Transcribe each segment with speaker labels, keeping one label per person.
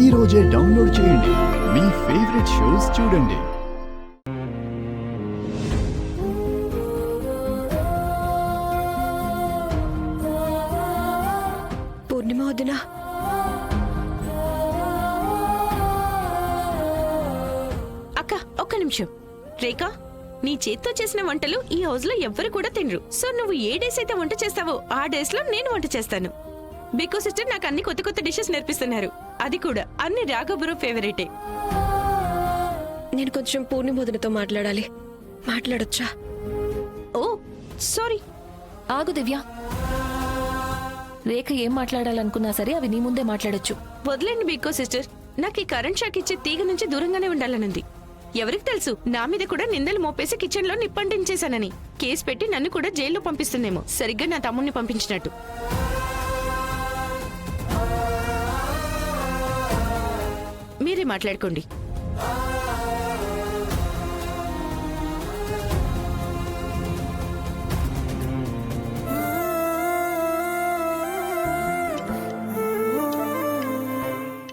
Speaker 1: ఈ రోజే డౌన్లోడ్ చేయండి. మీ ఫేవరెట్ షోస్ చూడండి.
Speaker 2: పూర్ణిమ వదినా,
Speaker 3: అక్క ఒక్క నిమిషం. రేఖా, నీ చేత్తో చేసిన వంటలు ఈ హౌస్ లో ఎవ్వరు కూడా తినరు. సో నువ్వు ఏ డేస్ అయితే వంట చేస్తావో ఆ డేస్ లో నేను వంట చేస్తాను. బికో సిస్టర్ నాకు అన్ని కొత్త కొత్త డిషెస్ నేర్పిస్తున్నారు. అది కూడా అన్ని రాఘవరావు ఫేవరెటే.
Speaker 2: నేను కొంచెం పూర్ణిమ వదినతో మాట్లాడాలి. మాట్లాడొచ్చా?
Speaker 3: ఓ సారీ.
Speaker 4: ఆగు దివ్య. రేఖ ఏం మాట్లాడాలనుకున్నా సరే అవి నీ ముందే మాట్లాడొచ్చు.
Speaker 3: వదిలేండి బికో సిస్టర్. నాకు ఈ కరెంట్ షాక్ ఇచ్చే తీగ నుంచి దూరంగానే ఉండాలనుంది. ఎవరికి తెలుసు, నా మీద కూడా నిందలు మోపేసి కిచెన్ లో నిప్పంటించేశానని కేసు పెట్టి నన్ను కూడా జైల్లో పంపిస్తుందేమో, సరిగ్గా నా తమ్ముడిని పంపించినట్టు. మీరే మాట్లాడుకోండి.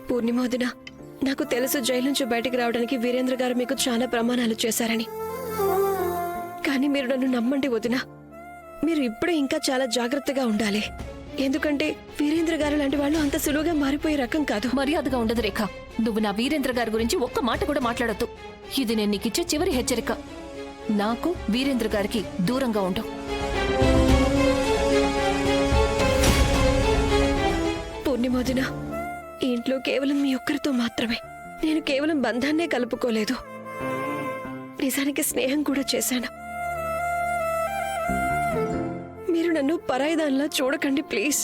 Speaker 2: పూర్ణిమ వదినా, నాకు తెలుసు జైలు నుంచి బయటికి రావడానికి వీరేంద్ర గారు మీకు చాలా ప్రమాణాలు చేశారని. కానీ మీరు నన్ను నమ్మండి వదినా. మీరు ఇప్పుడే ఇంకా చాలా జాగ్రత్తగా ఉండాలి. ఎందుకంటే వీరేంద్ర గారు లాంటి వాళ్ళు అంత సులువుగా మారిపోయే రకం కాదు.
Speaker 4: మర్యాదగా ఉండదు రేఖ. నువ్వు నా వీరేంద్ర గారి గురించి ఒక్క మాట కూడా మాట్లాడొద్దు. ఇది నేను నీకిచ్చే చివరి హెచ్చరిక. నాకు వీరేంద్ర గారికి దూరంగా ఉండు.
Speaker 2: పూర్ణిమ వదినా, ఈ ఇంట్లో కేవలం మీ ఒక్కరితో మాత్రమే. నేను కేవలం బంధాన్నే కలుపుకోలేదు, నిజానికి స్నేహం కూడా చేశాను. మీరు నన్ను పరాయిదానిలా చూడకండి ప్లీజ్.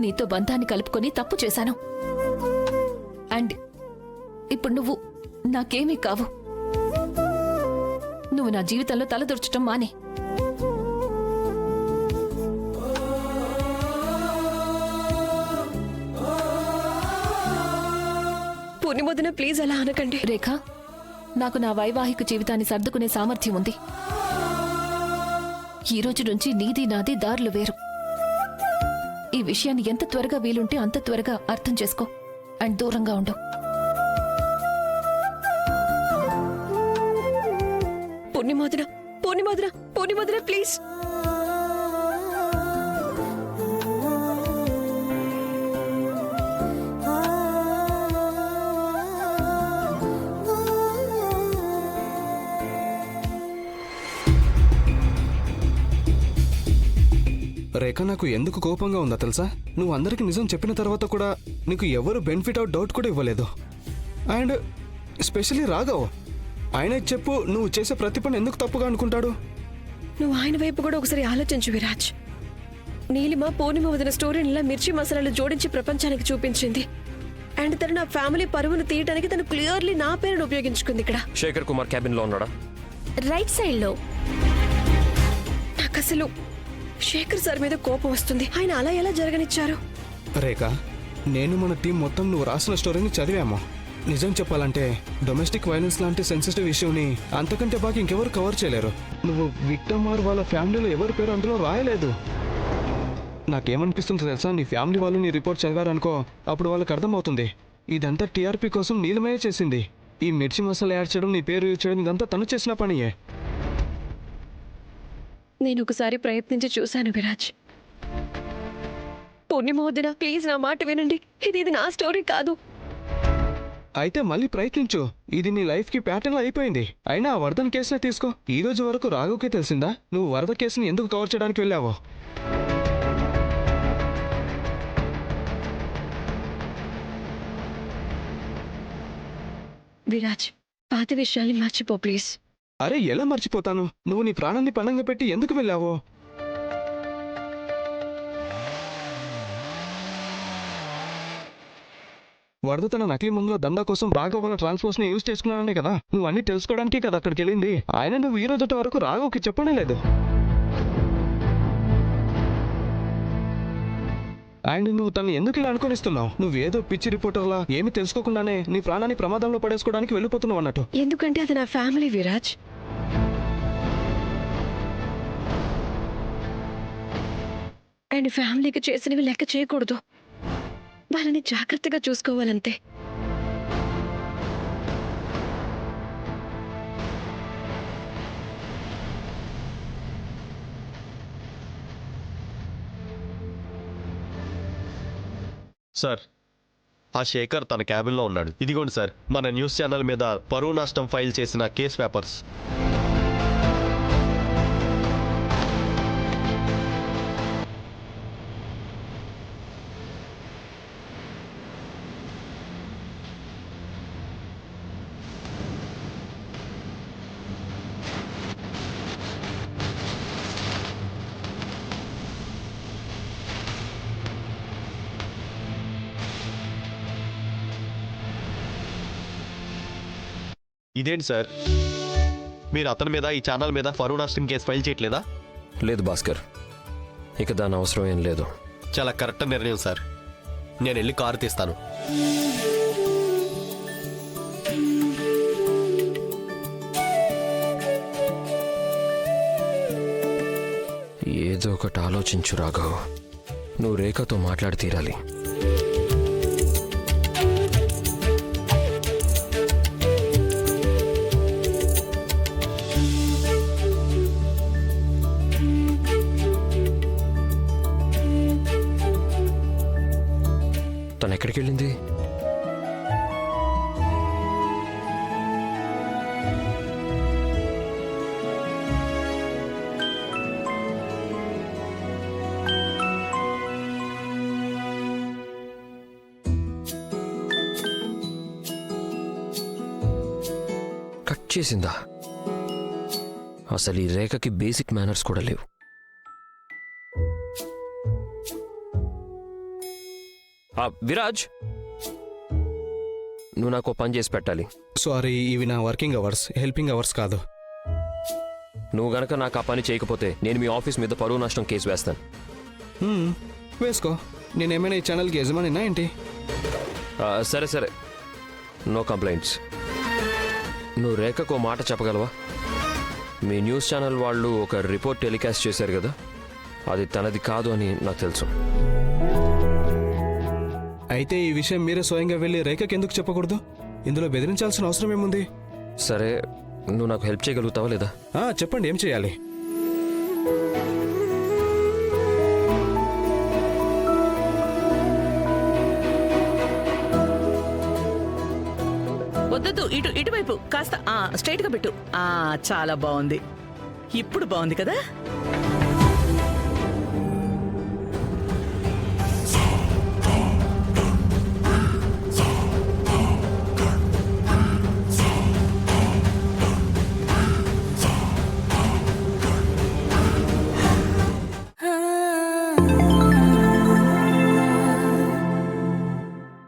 Speaker 4: నీతో బంధాన్ని కలుపుకొని తప్పు చేశాను. అండ్ ఇప్పుడు నువ్వు నాకేమీ కావు. నువ్వు నా జీవితంలో తలదొర్చటం మానే.
Speaker 2: పూర్ణిమ వదినా, ప్లీజ్ అలా అనకండి.
Speaker 4: రేఖ, నాకు నా వైవాహిక జీవితాన్ని సర్దుకునే సామర్థ్యం ఉంది. ఈ రోజు నుంచి నీది నాది దారులు వేరు. ఈ విషయాన్ని ఎంత త్వరగా వీలుంటే అంత త్వరగా అర్థం చేసుకో అండ్ దూరంగా ఉండు.
Speaker 2: పూర్ణిమ వదినా, పూర్ణిమ వదినా, పూర్ణిమ వదినా, ప్లీజ్.
Speaker 5: రేఖ, నాకు ఎందుకు కోపంగా ఉందా తెలుసా? నువ్వు అందరికి నిజం చెప్పిన తర్వాత కూడా నీకు ఎవరు బెనిఫిట్ అవుట్ డౌట్ కూడా ఇవ్వలేదు. అండ్ స్పెషలీ రాఘవ్, ఆయన చెప్పు, నువ్వు చేసే ప్రతి పని ఎందుకు తప్పుగా అనుకుంటాడు?
Speaker 2: నువ్వు ఆయన వైపు కూడా ఒకసారి ఆలోచించు విరాజ్. నీలిమ పూర్ణిమ వదిన స్టోరీని ఇలా మిర్చి మసాలాలు జోడించి ప్రపంచానికి చూపించింది. అండ్ తను నా ఫ్యామిలీ పరువును తీయడానికి తను క్లియర్లీ నా పేరును ఉపయోగించుకుంది. ఇక్కడ
Speaker 6: శేఖర్ కుమార్ క్యాబిన్ లో ఉన్నాడా?
Speaker 3: రైట్ సైడ్ లో.
Speaker 2: నాకు అసలు శేఖర్ సార్ మీద కోపం వస్తుంది. ఆయన అలా ఎలా జరగనిచ్చారు?
Speaker 5: రేఖ, నేను మన టీం మొత్తం నువ్వు రాసిన స్టోరీని చదివాము. నిజం చెప్పాలంటే డొమెస్టిక్ వైలెన్స్ లాంటి సెన్సిటివ్ ఇష్యూని అంతకంటే బాగా ఇంకెవరు కవర్ చేయలేరు. నువ్వు విక్టమ్ ఆర్ వాళ్ళ ఫ్యామిలీలో ఎవరి పేరు అందులో రాయలేదు. నాకేమనిపిస్తుంది తెలుసా, నీ ఫ్యామిలీ వాళ్ళు నీ రిపోర్ట్ చదివారనుకో, అప్పుడు వాళ్ళకి అర్థమవుతుంది ఇదంతా టీఆర్పీ కోసం నీలమయ్యే చేసింది. ఈ మిర్చి మసాలా యాడ్ చేయడం, నీ పేరు యూజ్ చేయడం, ఇదంతా తను చేసిన పనియే.
Speaker 2: నేను ఒకసారి ప్రయత్నించి చూశాను విరాజ్. పూర్ణిమ వదిన, ప్లీజ్ నా మాట వినండి. ఇది నా స్టోరీ కాదు.
Speaker 5: అయితే మళ్ళీ ప్రయత్నించు. ఇది నీ లైఫ్ కి ప్యాటర్న్ అయిపోయింది. అయినా ఆ వరదన్ కేసునే తీసుకో. ఈ రోజు వరకు రాఘవ్కి తెలిసిందా నువ్వు వరద కేసుని ఎందుకు కవర్ చేయడానికి వెళ్ళావో?
Speaker 2: విరాజ్, పాత విషయాల్ని మర్చిపో ప్లీజ్.
Speaker 5: అరే ఎలా మర్చిపోతాను? నువ్వు నీ ప్రాణాన్ని పణంగా పెట్టి ఎందుకు వెళ్ళావో? వరద తన నకిలీ మందుల దందా కోసం రాఘవ్ వాళ్ళ ట్రాన్స్పోర్ట్స్ ని యూజ్ చేసుకున్నాననే కదా. నువ్వు అన్ని తెలుసుకోవడానికే కదా అక్కడికి వెళ్ళింది. ఆయన నువ్వు ఈ రోజు వరకు రాఘవ్కి చెప్పనే లేదు. అండ్ నువ్వు తను ఎందుకు ఇలా అనుకోనిస్తున్నావు? నువ్వేదో పిచ్చి రిపోర్టర్లా ఏమి తెలుసుకోకుండానే నీ ప్రాణాన్ని ప్రమాదంలో పడేసుకోవడానికి వెళ్ళిపోతున్నావు అన్నట్టు.
Speaker 2: ఎందుకంటే అది నా ఫ్యామిలీ విరాజ్. అండ్ ఫ్యామిలీకి చేసినవి లెక్క చేయకూడదు. వాళ్ళని జాగ్రత్తగా చూసుకోవాలంతే.
Speaker 6: సార్, ఆ శేఖర్ తన క్యాబిన్లో ఉన్నాడు. ఇదిగోండి సార్, మన న్యూస్ ఛానల్ మీద పరువు నష్టం ఫైల్ చేసిన కేస్ పేపర్స్. ఇదేంటి సార్, మీరు అతని మీద ఈ ఛానల్ మీద పరువు నష్టం కేసు ఫైల్ చేయట్లేదా?
Speaker 7: లేదు భాస్కర్, ఇక దాని అవసరం ఏం లేదు.
Speaker 6: చాలా కరెక్ట్ నిర్ణయం సార్. నేను వెళ్ళి కారు తీస్తాను.
Speaker 7: ఏదో ఒకటి ఆలోచించు రాఘవ్. నువ్వు రేఖతో మాట్లాడి తీరాలి. తను ఎక్కడికి వెళ్ళింది? కట్ చేసిందా? అసలు ఈ రేఖకి బేసిక్ మేనర్స్ కూడా లేవు. విరాజ్, నువ్వు నాకు ఓ పని చేసి పెట్టాలి.
Speaker 5: సారీ, ఇవి నా వర్కింగ్ అవర్స్, హెల్పింగ్ అవర్స్ కాదు.
Speaker 7: నువ్వు గనక నాకు ఆ పని చేయకపోతే నేను మీ ఆఫీస్ మీద పరువు నష్టం కేసు వేస్తాను.
Speaker 5: వేసుకో. నేనేమైనా ఈ ఛానల్కి యజమానినా ఏంటి?
Speaker 7: సరే సరే, నో కంప్లైంట్స్. నువ్వు రేఖకు మాట చెప్పగలవా? మీ న్యూస్ ఛానల్ వాళ్ళు ఒక రిపోర్ట్ టెలికాస్ట్ చేశారు కదా, అది తనది కాదు అని నాకు తెలుసు.
Speaker 5: అయితే ఈ విషయం మీరే స్వయంగా వెళ్ళి రేఖకి ఎందుకు చెప్పకూడదు? ఇందులో బెదిరించాల్సిన అవసరం ఏముంది?
Speaker 7: సరే, నువ్వు నాకు హెల్ప్ చేయగలుగుతావా లేదా?
Speaker 5: చెప్పండి, ఏం చేయాలి?
Speaker 8: వద్దొద్దు, ఇటువైపు కాస్త స్ట్రైట్ గా పెట్టు. చాలా బాగుంది. ఇప్పుడు బాగుంది కదా?